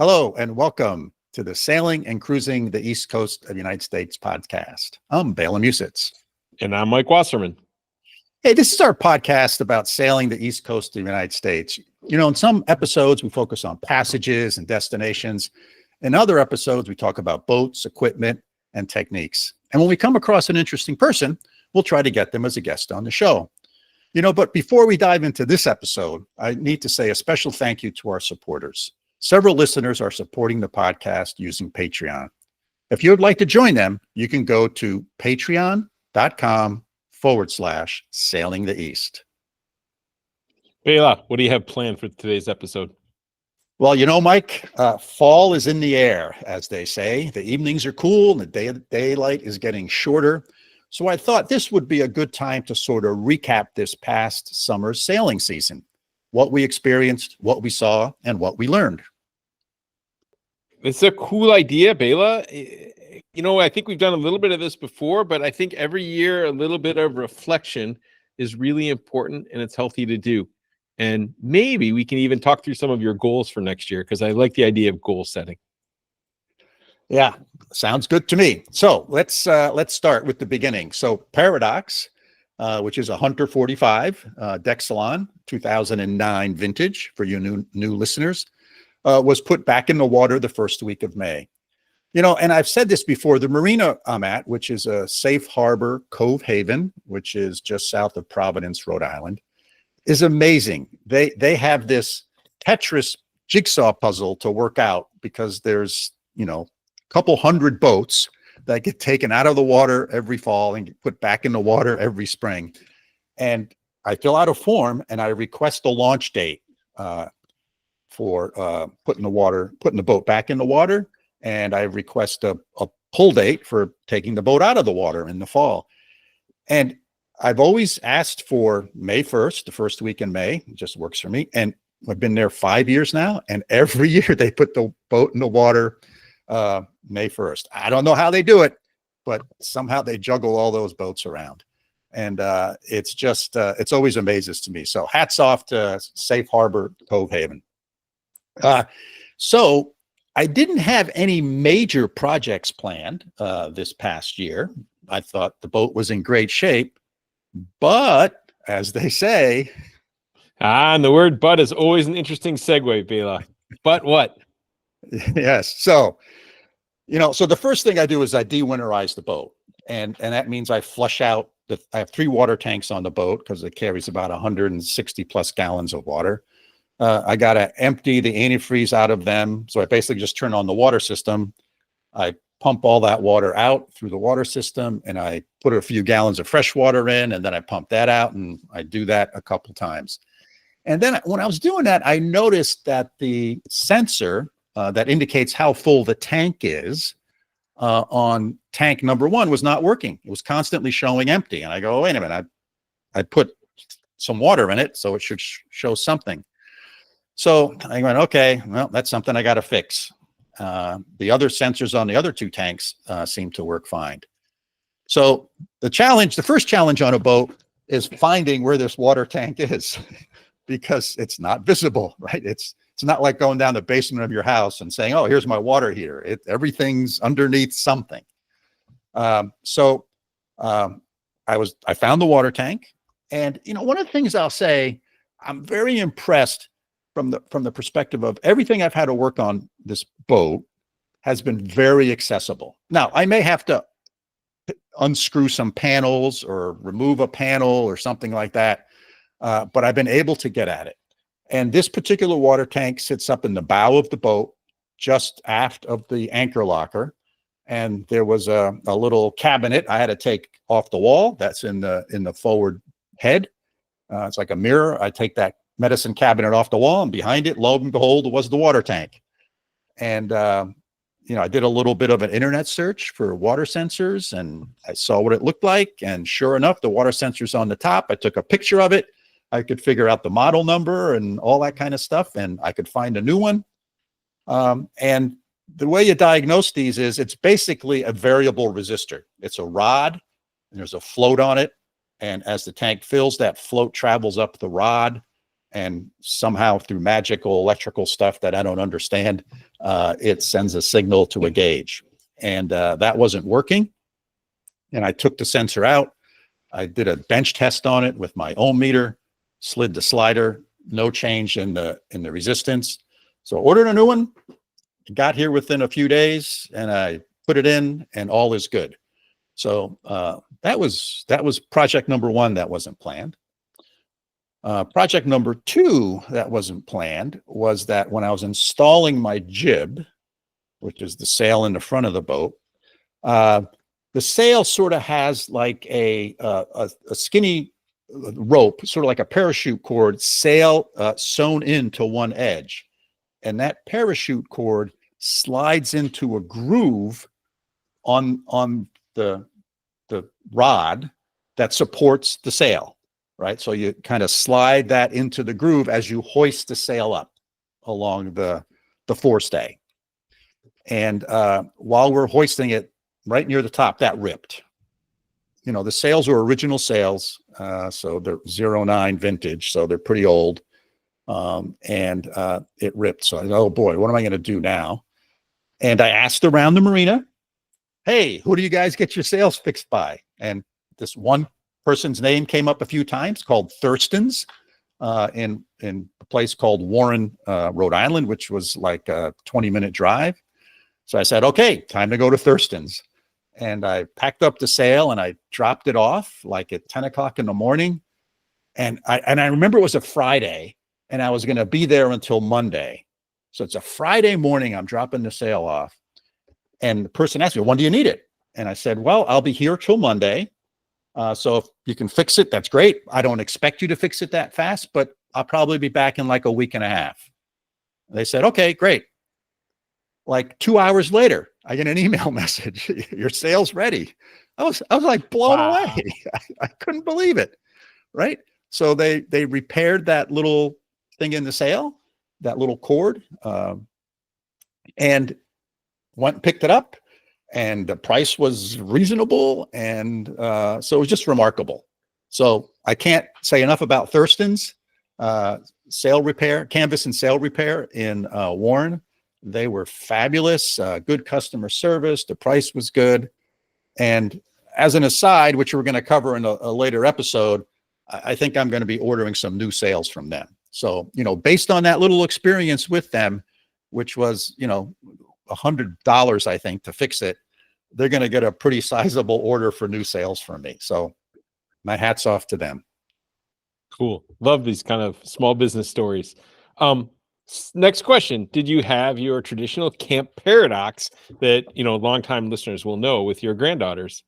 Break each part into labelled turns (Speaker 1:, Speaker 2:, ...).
Speaker 1: Hello and welcome to the Sailing and Cruising the East Coast of the United States podcast. I'm Bela and Musits.
Speaker 2: And I'm Mike Wasserman.
Speaker 1: Hey, this is our podcast about sailing the East Coast of the United States. In some episodes, we focus on passages and destinations. In other episodes, we talk about boats, equipment, and techniques. And when we come across an interesting person, we'll try to get them as a guest on the show. But before we dive into this episode, I need to say a special thank you to our supporters. Several listeners are supporting the podcast using Patreon. If you would like to join them, you can go to patreon.com/sailingtheeast.
Speaker 2: Bela, what do you have planned for today's episode?
Speaker 1: Well, Mike, fall is in the air, as they say. The evenings are cool and the daylight is getting shorter. So I thought this would be a good time to sort of recap this past summer's sailing season. What we experienced, what we saw, and what we learned.
Speaker 2: It's a cool idea, Bela. I think we've done a little bit of this before, but I think every year a little bit of reflection is really important and it's healthy to do. And maybe we can even talk through some of your goals for next year, because I like the idea of goal setting.
Speaker 1: Yeah, sounds good to me. So let's start with the beginning. So Paradox, which is a Hunter 45 deck salon, 2009 vintage for you new listeners, was put back in the water the first week of May. And I've said this before, the marina I'm at, which is a safe harbor Cove Haven, which is just south of Providence, Rhode Island, is amazing. They have this Tetris jigsaw puzzle to work out, because there's, a couple hundred boats that get taken out of the water every fall and get put back in the water every spring. And I fill out a form and I request a launch date for putting the boat back in the water. And I request a pull date for taking the boat out of the water in the fall. And I've always asked for May 1st, the first week in May. It just works for me. And I've been there 5 years now. And every year they put the boat in the water May 1st. I don't know how they do it, but somehow they juggle all those boats around. And it's just, it's always amazes to me. So hats off to Safe Harbor Cove Haven. So I didn't have any major projects planned this past year. I thought the boat was in great shape, but as they say.
Speaker 2: And the word "but" is always an interesting segue, Bela. But what?
Speaker 1: Yes. So the first thing I do is I de-winterize the boat. And that means I flush out I have 3 water tanks on the boat, because it carries about 160 plus gallons of water. I got to empty the antifreeze out of them. So I basically just turn on the water system. I pump all that water out through the water system, and I put a few gallons of fresh water in, and then I pump that out, and I do that a couple times. And then when I was doing that, I noticed that the sensor that indicates how full the tank is on tank number 1 was not working. It was constantly showing empty. And I go, wait a minute, I put some water in it, so it should show something. So I went, okay, well, that's something I got to fix. The other sensors on the other 2 tanks seem to work fine. So the first challenge on a boat is finding where this water tank is, because it's not visible, right? It's not like going down the basement of your house and saying, oh, here's my water heater. Everything's underneath something. So I found the water tank. And, one of the things I'll say, I'm very impressed from the perspective of everything I've had to work on this boat has been very accessible. Now, I may have to unscrew some panels or remove a panel or something like that, but I've been able to get at it. And this particular water tank sits up in the bow of the boat, just aft of the anchor locker. And there was a little cabinet I had to take off the wall. That's in the forward head. It's like a mirror. I take that medicine cabinet off the wall, and behind it, lo and behold, was the water tank. And I did a little bit of an internet search for water sensors, and I saw what it looked like. And sure enough, the water sensor's on the top. I took a picture of it. I could figure out the model number and all that kind of stuff, and I could find a new one. And the way you diagnose these is it's basically a variable resistor. It's a rod, and there's a float on it. And as the tank fills, that float travels up the rod. and somehow through magical electrical stuff that I don't understand, it sends a signal to a gauge. And that wasn't working. And I took the sensor out. I did a bench test on it with my ohm meter, slid the slider, no change in the resistance. So ordered a new one, got here within a few days, and I put it in, and all is good. So that was project number one that wasn't planned. Project number two that wasn't planned was that when I was installing my jib, which is the sail in the front of the boat, the sail sort of has like a skinny rope, sort of like a parachute cord, sail sewn into one edge. And that parachute cord slides into a groove on the rod that supports the sail, right? So you kind of slide that into the groove as you hoist the sail up along the forestay. And while we're hoisting it right near the top, that ripped. You know, the sails were original sails, so they're 09 vintage, so they're pretty old. And it ripped. So I said, oh boy, what am I going to do now? And I asked around the marina, hey, who do you guys get your sails fixed by? And this one person's name came up a few times, called Thurston's, in a place called Warren, Rhode Island, which was like a 20-minute drive. So I said, okay, time to go to Thurston's. And I packed up the sail and I dropped it off like at 10 o'clock in the morning. And I remember it was a Friday and I was going to be there until Monday. So it's a Friday morning. I'm dropping the sail off. And the person asked me, when do you need it? And I said, well, I'll be here till Monday. So if you can fix it, that's great. I don't expect you to fix it that fast, but I'll probably be back in like a week and a half. They said, okay, great. Like 2 hours later, I get an email message. Your sail's ready. I was like blown away. I couldn't believe it. Right. So they repaired that little thing in the sail, that little cord, and went and picked it up, and the price was reasonable. And so it was just remarkable. So I can't say enough about Thurston's sail repair, canvas and sail repair in Warren. They were fabulous, good customer service. The price was good. And as an aside, which we're going to cover in a later episode, I think I'm going to be ordering some new sails from them. So, you know, based on that little experience with them, which was, you know, $100, I think, to fix it, they're going to get a pretty sizable order for new sails from me. So my hat's off to them.
Speaker 2: Cool. Love these kind of small business stories. Next question. Did you have your traditional camp paradox that, you know, longtime listeners will know with your granddaughters?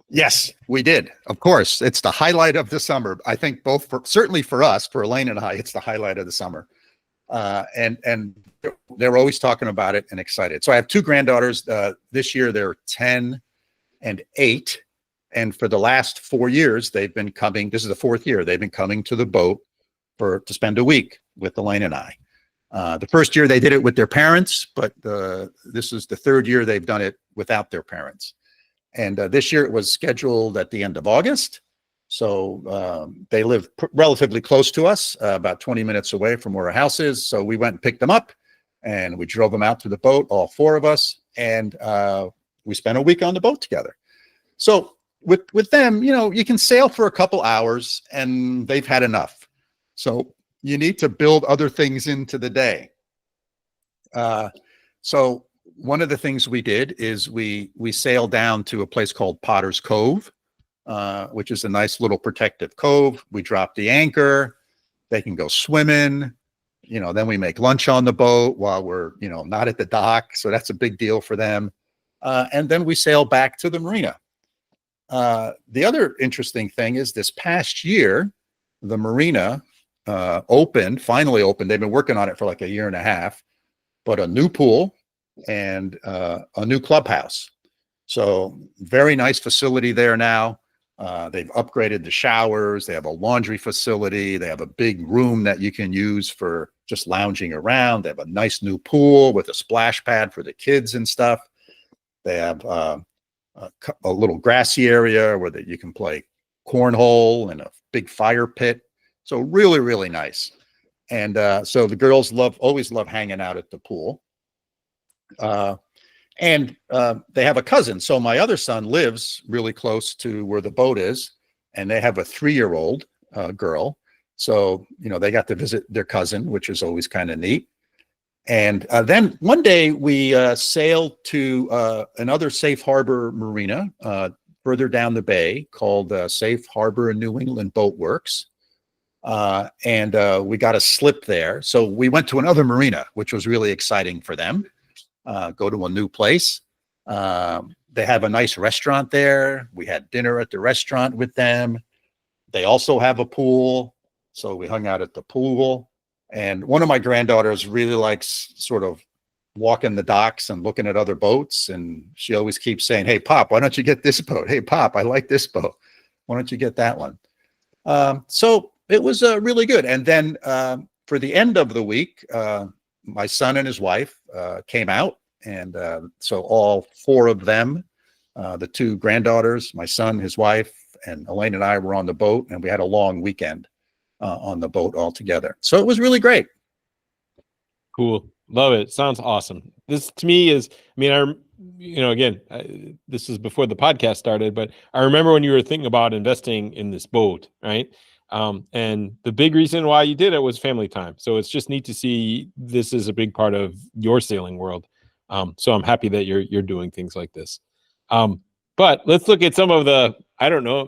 Speaker 1: Yes, we did. Of course. It's the highlight of the summer. I think certainly for us, for Elaine and I, it's the highlight of the summer. And they're always talking about it and excited. So I have two granddaughters. This year, they're 10 and 8. And for the last 4 years, they've been coming. This is the 4th year. They've been coming to the boat to spend a week with Elaine and I. The first year they did it with their parents, but this is the 3rd year they've done it without their parents. And this year it was scheduled at the end of August. So they live relatively close to us, about 20 minutes away from where our house is. So we went and picked them up and we drove them out to the boat, all 4 of us. And we spent a week on the boat together. So with them, you know, you can sail for a couple hours and they've had enough. So you need to build other things into the day. So one of the things we did is we sailed down to a place called Potter's Cove, which is a nice little protective cove. We dropped the anchor. They can go swimming. You know, then we make lunch on the boat while we're, you know, not at the dock. So that's a big deal for them. And then we sail back to the marina. The other interesting thing is this past year, the marina finally opened. They've been working on it for like a year and a half, but a new pool and a new clubhouse. So very nice facility there now. They've upgraded the showers. They have a laundry facility. They have a big room that you can use for just lounging around. They have a nice new pool with a splash pad for the kids and stuff. They have a little grassy area where you can play cornhole and a big fire pit. So really, really nice. And so the girls always love hanging out at the pool. And they have a cousin. So my other son lives really close to where the boat is, and they have a 3-year-old girl. So, they got to visit their cousin, which is always kind of neat. And then one day we sailed to another safe harbor marina further down the bay called Safe Harbor New England Boat Works. And we got a slip there. So we went to another marina, which was really exciting for them. Go to a new place. They have a nice restaurant there. We had dinner at the restaurant with them. They also have a pool. So we hung out at the pool. And one of my granddaughters really likes sort of walking the docks and looking at other boats. And she always keeps saying, "Hey, Pop, why don't you get this boat? Hey, Pop, I like this boat. Why don't you get that one?" So it was really good. And then for the end of the week, my son and his wife came out. And so all 4 of them, the 2 granddaughters, my son, his wife, and Elaine and I were on the boat, and we had a long weekend on the boat all together. So it was really great.
Speaker 2: Cool. Love it. Sounds awesome. This to me is, this is before the podcast started, but I remember when you were thinking about investing in this boat, right? And the big reason why you did it was family time. So it's just neat to see this is a big part of your sailing world. So I'm happy that you're doing things like this. But let's look at some of the,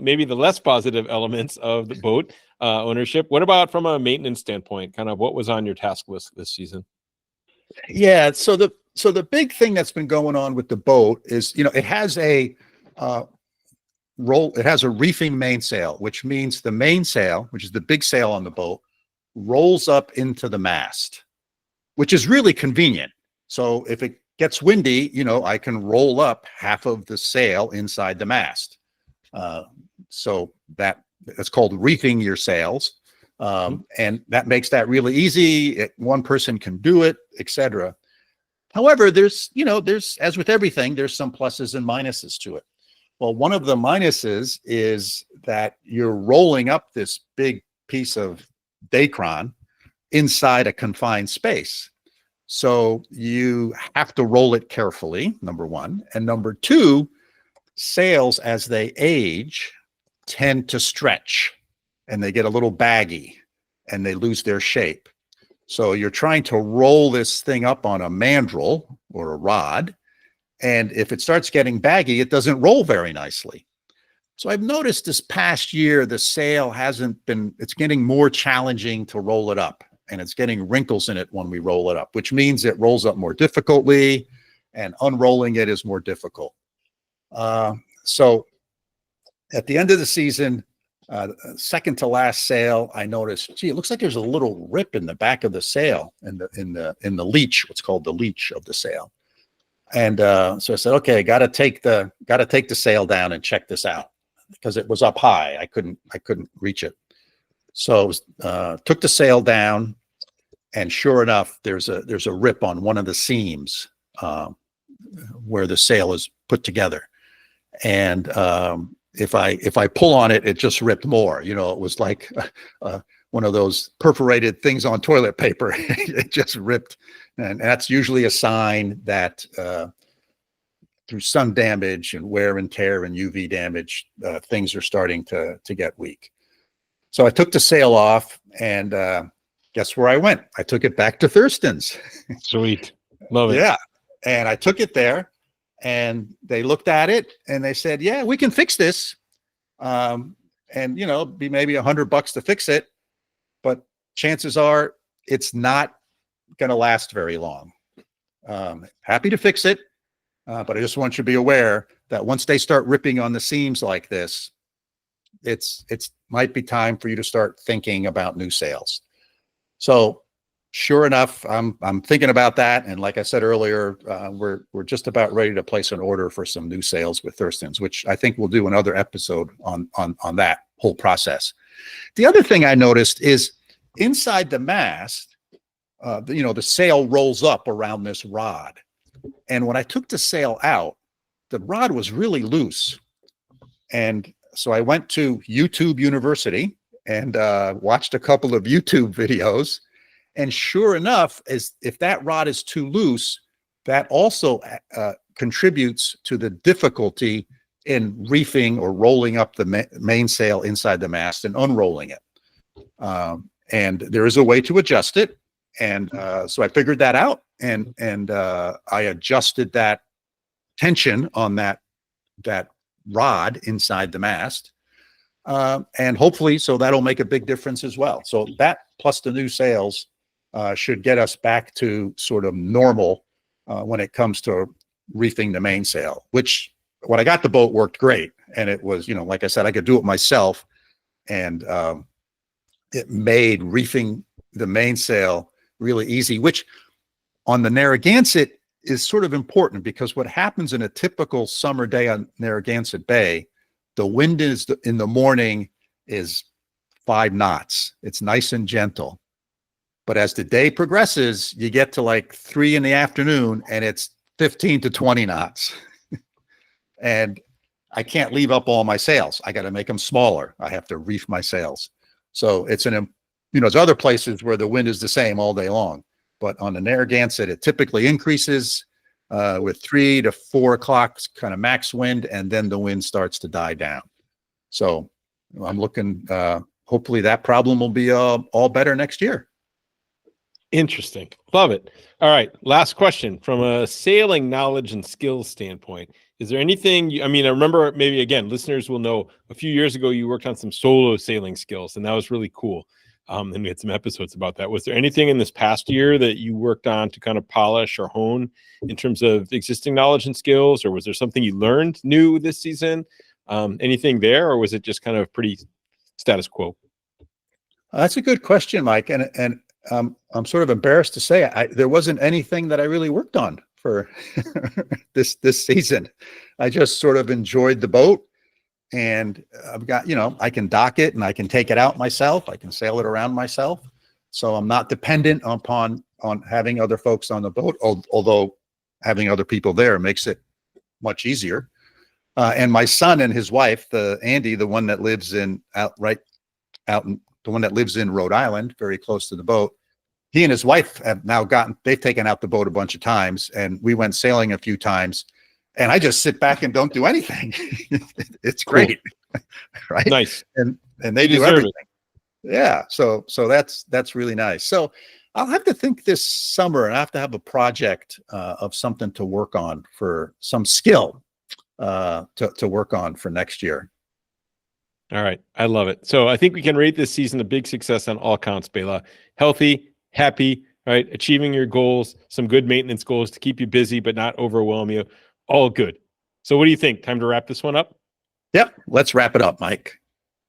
Speaker 2: maybe the less positive elements of the boat ownership. What about from a maintenance standpoint? Kind of what was on your task list this season?
Speaker 1: Yeah. So the big thing that's been going on with the boat is, it has a it has a reefing mainsail, which means the mainsail, which is the big sail on the boat, rolls up into the mast, which is really convenient. So if it gets windy, I can roll up half of the sail inside the mast. So that's called reefing your sails. And that makes that really easy. One person can do it, etc. However, there's, as with everything, there's some pluses and minuses to it. Well, one of the minuses is that you're rolling up this big piece of Dacron inside a confined space. So you have to roll it carefully, number one. And number two, sails, as they age, tend to stretch and they get a little baggy and they lose their shape. So you're trying to roll this thing up on a mandrel or a rod. And if it starts getting baggy, it doesn't roll very nicely. So I've noticed this past year, the sail it's getting more challenging to roll it up. And it's getting wrinkles in it when we roll it up, which means it rolls up more difficultly and unrolling it is more difficult. So at the end of the season, second to last sail, I noticed, it looks like there's a little rip in the back of the sail in the leech, what's called the leech of the sail. And so I said, okay, got to take the sail down and check this out because it was up high. I couldn't reach it. So took the sail down, and sure enough, there's a rip on one of the seams where the sail is put together. And if I pull on it, it just ripped more. It was like one of those perforated things on toilet paper. It just ripped. And that's usually a sign that through sun damage and wear and tear and UV damage, things are starting to get weak. So I took the sail off, and guess where I went? I took it back to Thurston's.
Speaker 2: Sweet. Love it.
Speaker 1: Yeah. And I took it there, and they looked at it and they said, yeah, we can fix this. And, be maybe $100 to fix it. But chances are it's not going to last very long. Happy to fix it. But I just want you to be aware that once they start ripping on the seams like this, it's might be time for you to start thinking about new sails. So sure enough, I'm thinking about that. And like I said earlier, we're just about ready to place an order for some new sails with Thurston's, which I think we'll do another episode on that whole process. The other thing I noticed is inside the mast, the sail rolls up around this rod. And when I took the sail out, the rod was really loose. And so I went to YouTube University and watched a couple of YouTube videos. And sure enough, as if that rod is too loose, that also contributes to the difficulty in reefing or rolling up the mainsail inside the mast and unrolling it. And there is a way to adjust it. And so I figured that out, and I adjusted that tension on that rod inside the mast. And hopefully, so that'll make a big difference as well. So that plus the new sails should get us back to sort of normal when it comes to reefing the mainsail, which when I got the boat worked great. And it was, like I said, I could do it myself. And it made reefing the mainsail really easy, which on the Narragansett is sort of important, because what happens in a typical summer day on Narragansett Bay, the wind is in the morning is 5 knots. It's nice and gentle. But as the day progresses, you get to like 3 in the afternoon and it's 15 to 20 knots. And I can't leave up all my sails. I got to make them smaller. I have to reef my sails. So it's there's other places where the wind is the same all day long, but on the Narragansett, it typically increases with 3 to 4 o'clock kind of max wind, and then the wind starts to die down. So I'm looking, hopefully that problem will be all better next year.
Speaker 2: Interesting. Love it. All right. Last question from a sailing knowledge and skills standpoint. Is there anything, I remember maybe again, listeners will know a few years ago, you worked on some solo sailing skills, and that was really cool. And we had some episodes about that. Was there anything in this past year that you worked on to kind of polish or hone in terms of existing knowledge and skills, or was there something you learned new this season? Anything there, or was it just kind of pretty status quo?
Speaker 1: That's a good question, Mike. And I'm sort of embarrassed to say there wasn't anything that I really worked on for this season. I just sort of enjoyed the boat, and I've got, I can dock it and I can take it out myself. I can sail it around myself. So I'm not dependent on having other folks on the boat, although having other people there makes it much easier. And my son and his wife, Andy, the one that lives in Rhode Island, very close to the boat, he and his wife have now they've taken out the boat a bunch of times, and we went sailing a few times, and I just sit back and don't do anything. It's great. Cool. Right. Nice. And they do everything. Yeah. So that's really nice. So I'll have to think this summer, and I have to have a project of something to work on, for some skill to work on for next year.
Speaker 2: All right. I love it. So I think we can rate this season a big success on all counts, Bela. Healthy, happy, right? Achieving your goals, some good maintenance goals to keep you busy but not overwhelm you. All good. So what do you think? Time to wrap this one up?
Speaker 1: Yep. Let's wrap it up, Mike.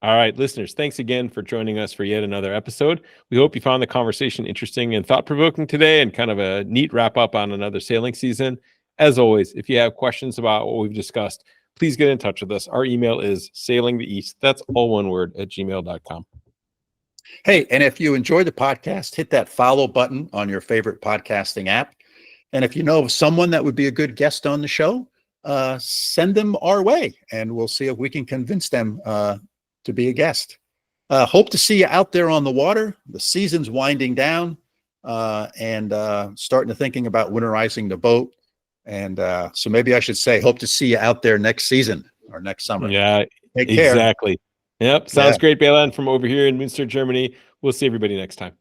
Speaker 2: All right, listeners, thanks again for joining us for yet another episode. We hope you found the conversation interesting and thought-provoking today, and kind of a neat wrap-up on another sailing season. As always, if you have questions about what we've discussed, please get in touch with us. Our email is sailingtheeast, that's all one word, @gmail.com.
Speaker 1: Hey, and if you enjoyed the podcast, hit that follow button on your favorite podcasting app. And if you know of someone that would be a good guest on the show, send them our way, and we'll see if we can convince them to be a guest. Hope to see you out there on the water. The season's winding down, and starting to thinking about winterizing the boat. And so maybe I should say, hope to see you out there next season or next summer.
Speaker 2: Yeah,
Speaker 1: take care.
Speaker 2: Exactly. Yep. Sounds great, Bela. And from over here in Münster, Germany, we'll see everybody next time.